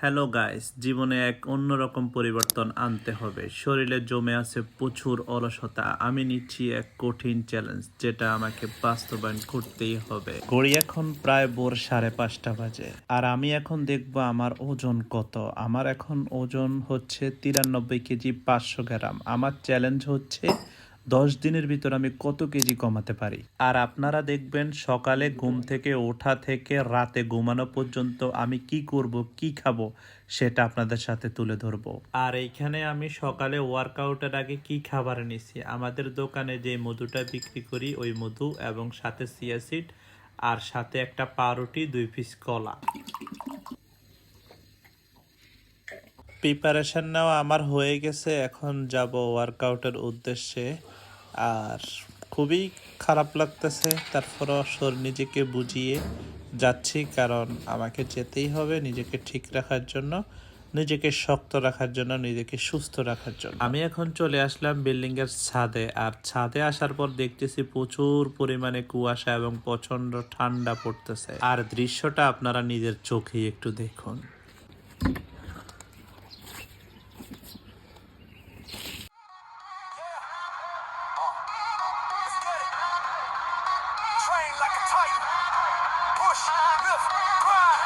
Hello guys, জীবনে এক অন্যরকম পরিবর্তন আনতে হবে। শরীরে জমে আছে প্রচুর অলসতা। আমি নিচ্ছি এক কঠিন চ্যালেঞ্জ, যেটা আমাকে বাস্তবায়ন করতেই হবে। ঘড়ি এখন প্রায় ভোর 5:30 বাজে, আর আমি এখন দেখবো আমার ওজন কত। আমার এখন ওজন হচ্ছে 93 কেজি 500 গ্রাম। আমার চ্যালেঞ্জ হচ্ছে 10 দিনের ভিতর আমি কত কেজি কমাতে পারি। আর আপনারা দেখবেন সকালে ঘুম থেকে ওঠা থেকে রাতে ঘুমানো পর্যন্ত আমি কি করব, কি খাবো, সেটা আপনাদের সাথে তুলে ধরবো। আর এইখানে আমি সকালে ওয়ার্কআউটের আগে কি খাবার নিছি, আমাদের দোকানে যে মধুটা বিক্রি করি ওই মধু, এবং সাথে চিয়া সিড, আর সাথে একটা পাউরুটি, 2 পিস কলা। প্রিপারেশন নেওয়া আমার হয়ে গেছে, এখন যাব ওয়ার্কআউটের উদ্দেশ্যে। আর খুবই খারাপ লাগতেছে, তারপরও নিজেকে বুঝিয়ে যাচ্ছি, কারণ আমাকে যেতেই হবে নিজেকে ঠিক রাখার জন্য, নিজেকে শক্ত রাখার জন্য, নিজেকে সুস্থ রাখার জন্য। আমি এখন চলে আসলাম বিল্ডিং এর ছাদে, আর ছাদে আসার পর দেখতেছি প্রচুর পরিমাণে কুয়াশা এবং প্রচন্ড ঠান্ডা পড়তেছে। আর দৃশ্যটা আপনারা নিজের চোখেই একটু দেখুন। Train like a titan. Push, lift, grind.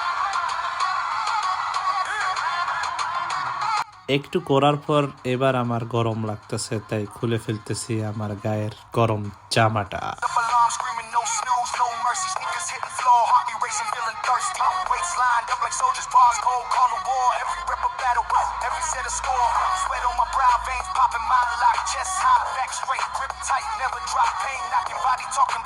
একটু করার পর এবার আমার গরম লাগতেছে, তাই খুলে ফেলতেছি আমার গায়ের গরম জামাটা। Up alarm screaming, no snooze, no mercy. Sneakers hitting floor, heart be racing, feeling thirsty. Weights lined up like soldiers, bars cold, call a war. Every rep a battle, every set a score. Sweat on my brow, veins popping, mind locked, chest high, back straight, grip tight, never drop. Pain knocking, body talking.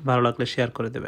ভালো লাগলে share করে দেবেন।